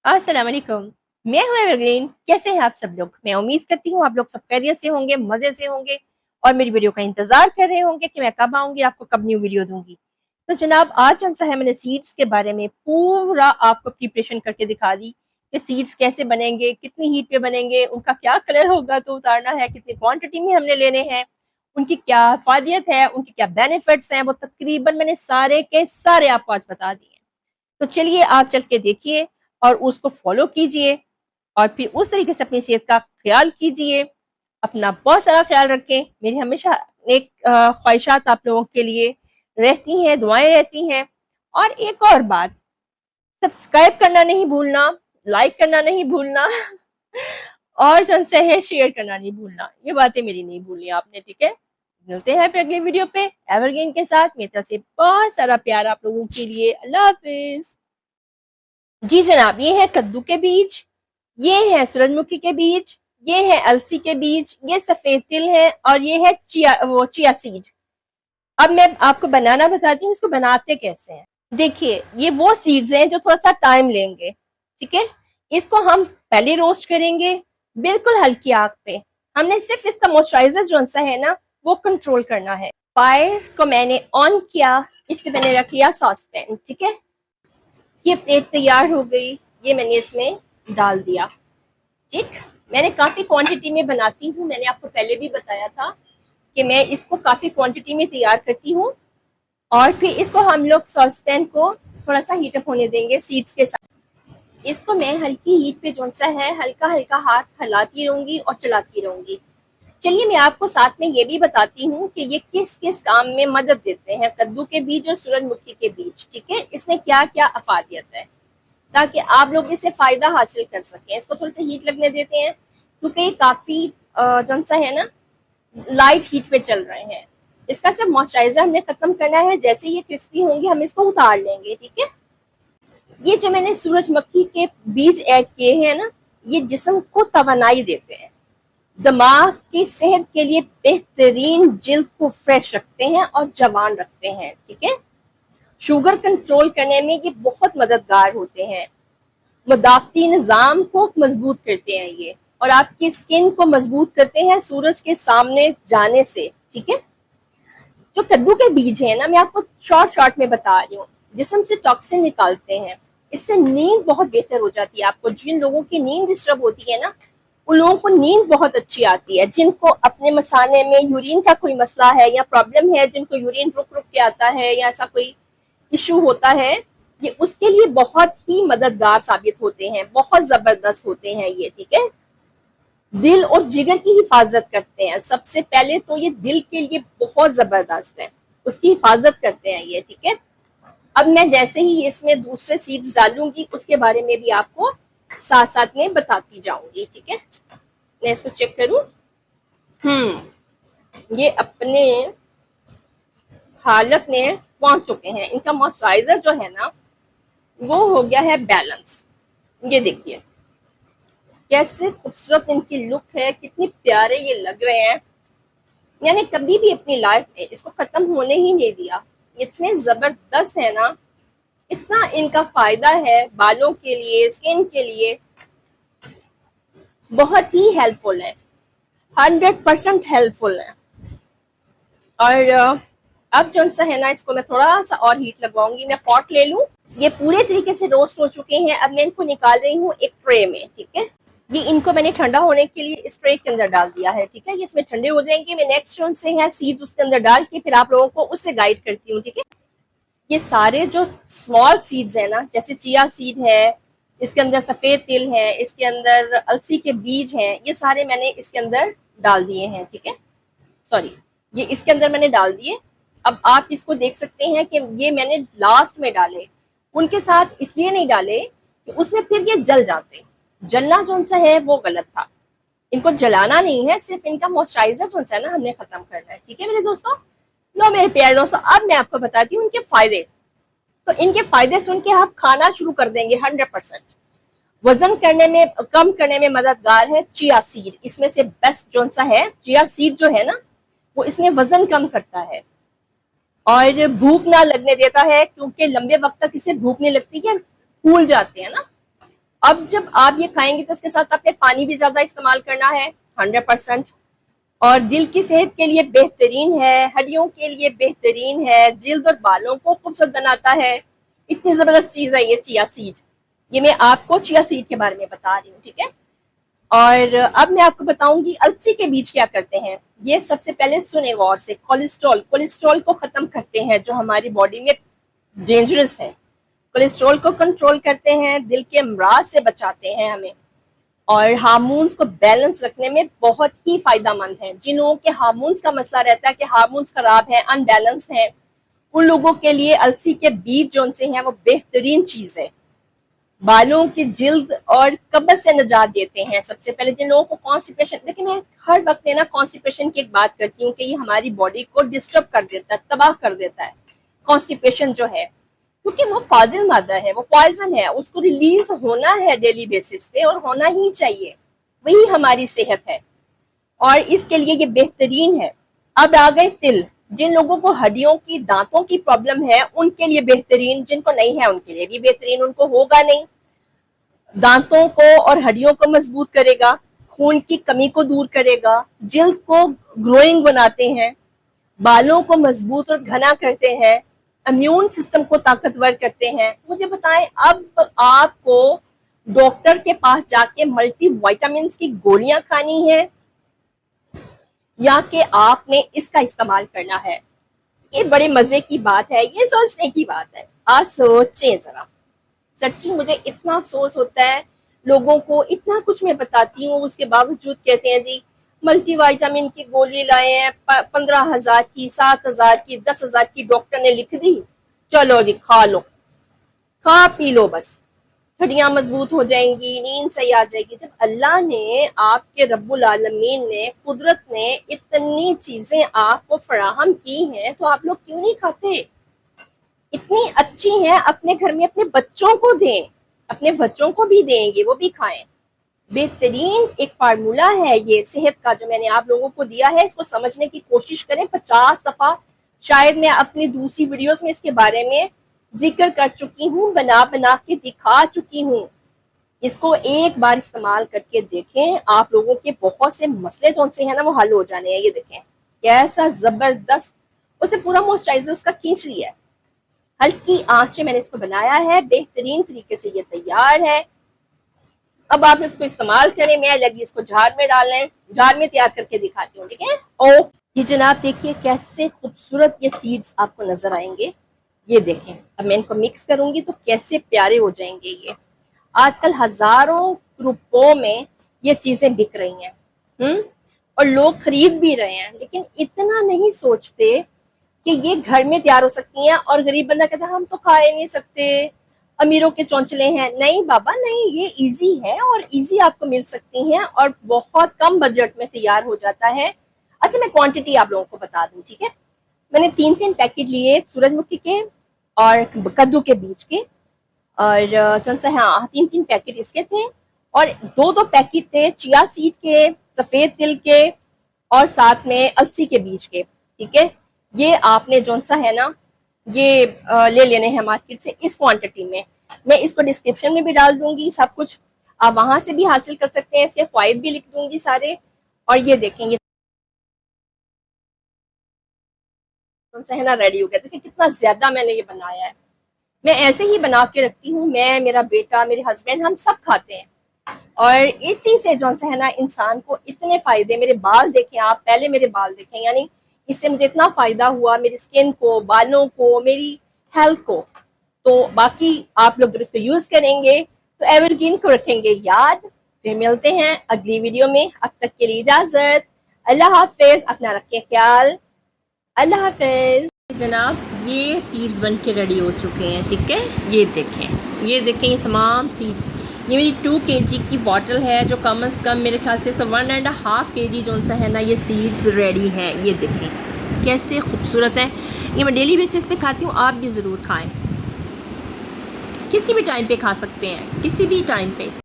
अस्सलाम वालेकुम। मैं हूं एवरग्रीन। कैसे हैं आप सब लोग? मैं उम्मीद करती हूँ आप लोग सब खैरियत से होंगे, मजे से होंगे और मेरी वीडियो का इंतजार कर रहे होंगे कि मैं कब आऊंगी, आपको कब न्यू वीडियो दूंगी। तो जनाब, आज जो है मैंने सीड्स के बारे में पूरा आपको प्रिपरेशन करके दिखा दी कि सीड्स कैसे बनेंगे, कितनी हीट पे बनेंगे, उनका क्या कलर होगा तो उतारना है, कितनी क्वांटिटी में हमने लेने हैं, उनकी क्या फायदियत है, उनके क्या बेनिफिट्स हैं, वो तकरीबन मैंने सारे के सारे आपको आज बता दिए। तो चलिए आप चल के देखिए और उसको फॉलो कीजिए और फिर उस तरीके से अपनी सेहत का ख्याल कीजिए। अपना बहुत सारा ख्याल रखें। मेरी हमेशा एक ख्वाहिशात आप लोगों के लिए रहती हैं, दुआएं रहती हैं। और एक और बात, सब्सक्राइब करना नहीं भूलना, लाइक करना नहीं भूलना और जो है शेयर करना नहीं भूलना। ये बातें मेरी नहीं भूलनी आपने, ठीक है? मिलते हैं फिर अगले वीडियो पे एवरग्रीन के साथ। मेरी तरफ से बहुत सारा प्यार आप लोगों के लिए। अल्लाह हाफिज। जी जनाब, ये है कद्दू के बीज, ये है सूरजमुखी के बीज, ये है अलसी के बीज, ये सफेद तिल है और ये है चिया सीड। अब मैं आपको बनाना बताती हूँ, इसको बनाते कैसे हैं। देखिए, ये वो सीड्स हैं जो थोड़ा सा टाइम लेंगे, ठीक है? इसको हम पहले रोस्ट करेंगे बिल्कुल हल्की आग पे। हमने सिर्फ इसका मॉइस्चराइजर जो सा है ना, वो कंट्रोल करना है। फायर को मैंने ऑन किया, इससे मैंने रख लिया सॉस पैन, ठीक है? ये प्लेट तैयार हो गई, ये मैंने इसमें डाल दिया। ठीक, मैंने काफी क्वांटिटी में बनाती हूँ, मैंने आपको पहले भी बताया था कि मैं इसको काफी क्वांटिटी में तैयार करती हूँ। और फिर इसको हम लोग सॉस पैन को थोड़ा सा हीटअप होने देंगे सीड्स के साथ। इसको मैं हल्की हीट पे जो सा है हल्का हल्का हाथ हिलाती रहूंगी और चलाती रहूंगी। चलिए मैं आपको साथ में ये भी बताती हूँ कि ये किस किस काम में मदद देते हैं, कद्दू के बीज और सूरजमुखी के बीज, ठीक है? इसमें क्या क्या अफादियत है ताकि आप लोग इससे फायदा हासिल कर सकें। इसको थोड़ी सी हीट लगने देते हैं क्योंकि ये काफी जो सा है ना, लाइट हीट पे चल रहे हैं। इसका सिर्फ मॉइस्चराइजर हमने खत्म करना है, जैसे ये क्रिस्पी होंगे हम इसको उतार लेंगे, ठीक है? ये जो मैंने सूरजमुखी के बीज ऐड किए हैं ना, ये जिस्म को तवानाई देते हैं, दिमाग की सेहत के लिए बेहतरीन, जिल्द को फ्रेश रखते हैं और जवान रखते हैं, ठीक है? शुगर कंट्रोल करने में ये बहुत मददगार होते हैं। मुदाफती निजाम को मजबूत करते हैं ये, और आपकी स्किन को मजबूत करते हैं सूरज के सामने जाने से, ठीक है? जो कद्दू के बीज है ना, मैं आपको शॉर्ट शॉर्ट में बता रही हूँ, जिस्म से टॉक्सिन निकालते हैं। इससे नींद बहुत बेहतर हो जाती है। आपको जिन लोगों की नींद डिस्टर्ब होती है ना, उन लोगों को नींद बहुत अच्छी आती है। जिनको अपने मसाने में यूरिन का कोई मसला है या प्रॉब्लम है, जिनको यूरिन रुक रुक के आता है या ऐसा कोई इशू होता है, ये उसके लिए बहुत ही मददगार साबित होते हैं, बहुत जबरदस्त होते हैं ये, ठीक है? दिल और जिगर की हिफाजत करते हैं। सबसे पहले तो ये दिल के लिए बहुत जबरदस्त है, उसकी हिफाजत करते हैं ये, ठीक है? अब मैं जैसे ही इसमें दूसरे सीड्स डालूंगी उसके बारे में भी आपको साथ साथ में बताती जाऊंगी, ठीक है? मैं इसको चेक करूं। ये अपने हालत में पहुंच चुके हैं। इनका मॉइस्चराइजर जो है ना, वो हो गया है बैलेंस। ये देखिए कैसे खूबसूरत इनकी लुक है, कितनी प्यारे ये लग रहे हैं। यानी कभी भी अपनी लाइफ में इसको खत्म होने ही नहीं दिया। इतने जबरदस्त है ना, इतना इनका फायदा है बालों के लिए, स्किन के लिए, बहुत ही हेल्पफुल है, 100% हेल्पफुल है। और अब जो सा है ना, इसको मैं थोड़ा सा और हीट लगवाऊंगी। मैं पॉट ले लूं। ये पूरे तरीके से रोस्ट हो चुके हैं। अब मैं इनको निकाल रही हूँ एक ट्रे में, ठीक है? ये इनको मैंने ठंडा होने के लिए इस ट्रे के अंदर डाल दिया है, ठीक है? ये इसमें ठंडे हो जाएंगे। मैं नेक्स्ट जो से है सीड्स उसके अंदर डाल के फिर आप लोगों को उससे गाइड करती हूँ, ठीक है? ये सारे जो स्मॉल सीड्स है ना, जैसे चिया सीड है, इसके अंदर सफेद तिल है, इसके अंदर अलसी के बीज हैं, ये सारे मैंने इसके अंदर डाल दिए हैं, ठीक है? सॉरी, ये इसके अंदर मैंने डाल दिए। अब आप इसको देख सकते हैं कि ये मैंने लास्ट में डाले, उनके साथ इसलिए नहीं डाले कि उसमें फिर ये जल जाते। जलना जो सा है वो गलत था। इनको जलाना नहीं है, सिर्फ इनका मॉइस्चराइजर जो सा है ना, हमने खत्म करना है, ठीक है मेरे दोस्तों? लो मेरे प्यारे दोस्तों, अब मैं आपको बताती हूँ इनके फायदे। तो इनके फायदे सुन के आप खाना शुरू कर देंगे 100%। वजन करने में, कम करने में मददगार है चिया सीड। इसमें से बेस्ट जो सा है चिया सीड जो है ना, वो इसमें वजन कम करता है और भूख ना लगने देता है, क्योंकि लंबे वक्त तक इसे भूख नहीं लगती है, फूल जाते हैं ना। अब जब आप ये खाएंगे तो उसके साथ आपने पानी भी ज्यादा इस्तेमाल करना है 100%। और दिल की सेहत के लिए बेहतरीन है, हड्डियों के लिए बेहतरीन है, जिल्द और बालों को खूबसूरत बनाता है। इतनी जबरदस्त चीज है ये चिया सीड। ये मैं आपको चिया सीड के बारे में बता रही हूँ, ठीक है। और अब मैं आपको बताऊंगी अलसी के बीज क्या करते हैं। ये सबसे पहले सुने गौर से, कोलेस्ट्रॉल को खत्म करते हैं जो हमारी बॉडी में डेंजरस है। कोलेस्ट्रॉल को कंट्रोल करते हैं, दिल के अमराज से बचाते हैं हमें, और हार्मोन्स को बैलेंस रखने में बहुत ही फायदेमंद है। जिन लोगों के हार्मोन्स का मसला रहता है कि हार्मोन्स खराब है, अनबैलेंस्ड है, उन लोगों के लिए अलसी के बीज जो उनसे हैं वो बेहतरीन चीज है। बालों की जिल्द और कब्ज से निजात देते हैं। सबसे पहले जिन लोगों को कॉन्स्टिपेशन, देखिए मैं हर वक्त ना कॉन्स्टिपेशन की एक बात करती हूँ कि ये हमारी बॉडी को डिस्टर्ब कर देता है, तबाह कर देता है कॉन्स्टिपेशन जो है, क्योंकि वो फाजिल मादा है, वो पॉइजन है, उसको रिलीज होना है डेली बेसिस पे और होना ही चाहिए, वही हमारी सेहत है और इसके लिए ये बेहतरीन है। अब आ गए तिल। जिन लोगों को हड्डियों की, दांतों की प्रॉब्लम है उनके लिए बेहतरीन, जिनको नहीं है उनके लिए भी बेहतरीन, उनको होगा नहीं। दांतों को और हड्डियों को मजबूत करेगा, खून की कमी को दूर करेगा, जिल्द को ग्रोइंग बनाते हैं, बालों को मजबूत और घना करते हैं, इम्यून सिस्टम को ताकतवर करते हैं। मुझे बताएं, अब आपको डॉक्टर के पास जाके मल्टी विटामिन की गोलियां खानी है या कि आपने इसका इस्तेमाल करना है? ये बड़े मजे की बात है, ये सोचने की बात है। आज सोचें जरा। सच्ची मुझे इतना अफसोस होता है, लोगों को इतना कुछ मैं बताती हूँ उसके बावजूद कहते हैं जी मल्टीविटामिन की गोली लाए हैं, 15,000 की, 7,000 की, 10,000 की डॉक्टर ने लिख दी, चलो जी खा लो, खा पी लो, बस हड्डियां मजबूत हो जाएंगी, नींद सही आ जाएगी। जब अल्लाह ने, आपके रब्बुल आलमीन ने, कुदरत ने इतनी चीजें आपको फराहम की हैं तो आप लोग क्यों नहीं खाते? इतनी अच्छी हैं, अपने घर में अपने बच्चों को दें, अपने बच्चों को भी देंगे, वो भी खाएं। बेहतरीन एक फार्मूला है ये सेहत का जो मैंने आप लोगों को दिया है, इसको समझने की कोशिश करें। 50 दफा शायद मैं अपनी दूसरी वीडियोस में इसके बारे में जिक्र कर चुकी हूँ, बना बना के दिखा चुकी हूँ। इसको एक बार इस्तेमाल करके देखें, आप लोगों के बहुत से मसले जो से है ना वो हल हो जाने हैं। ये देखें कैसा जबरदस्त, उसने पूरा मॉइस्चराइजर उसका खींच लिया है। हल्की आंच से मैंने इसको बनाया है, बेहतरीन तरीके से ये तैयार है। अब आप इसको इस्तेमाल करें। मैं लगी इसको जार में डालें, जार में तैयार करके दिखाती हूँ, ठीक है। ओ ये जनाब देखिए कैसे खूबसूरत ये सीड्स आपको नजर आएंगे। ये देखें, अब मैं इनको मिक्स करूंगी तो कैसे प्यारे हो जाएंगे ये। आजकल हजारों रुपयों में ये चीजें बिक रही हैं, और लोग खरीद भी रहे हैं, लेकिन इतना नहीं सोचते कि ये घर में तैयार हो सकती हैं। और गरीब बंदा कहता है हम तो खा ही नहीं सकते, अमीरों के चौंचले हैं। नहीं बाबा नहीं, ये इजी है और इजी आपको मिल सकती हैं और बहुत कम बजट में तैयार हो जाता है। अच्छा मैं क्वांटिटी आप लोगों को बता दूं, ठीक है। मैंने 3 पैकेट लिए सूरजमुखी के और कद्दू के बीज के, और कौन सा, हाँ 3 पैकेट इसके थे, और 2 पैकेट थे चिया सीड के, सफेद तिल के, और साथ में अलसी के बीज के, ठीक है। ये आपने जो सा है ना ये ले लेने हैं मार्केट से इस क्वांटिटी में। मैं इसको डिस्क्रिप्शन में भी डाल दूंगी, सब कुछ आप वहां से भी हासिल कर सकते हैं, इसके फायदे भी लिख दूंगी सारे। और ये देखें ये कौन सा है ना रेडी हो गया। देखिए कितना ज्यादा मैंने ये बनाया है। मैं ऐसे ही बना के रखती हूँ, मैं, मेरा बेटा, मेरे हस्बैंड, हम सब खाते हैं। और इसी से जो है ना इंसान को इतने फायदे, मेरे बाल देखें आप, पहले मेरे बाल देखें, यानी इससे मुझे इतना फायदा हुआ मेरी स्किन को, बालों को, मेरी हेल्थ को। तो बाकी आप लोग इसको यूज करेंगे तो एवरग्रीन को रखेंगे याद। फिर मिलते हैं अगली वीडियो में, अब तक के लिए इजाजत, अल्लाह हाफिज, अपना रखें ख्याल, अल्लाह हाफिज। जनाब ये सीड्स बन के रेडी हो चुके हैं, ठीक है। ये देखें, ये देखें, ये तमाम सीड्स, ये मेरी 2 kg की बॉटल है जो कम से कम मेरे ख्याल से इसका 1.5 kg जो सा है ना ये सीड्स रेडी हैं। ये देखें कैसे खूबसूरत है। ये मैं डेली बेसिस पे खाती हूँ, आप भी ज़रूर खाएं। किसी भी टाइम पे खा सकते हैं, किसी भी टाइम पे।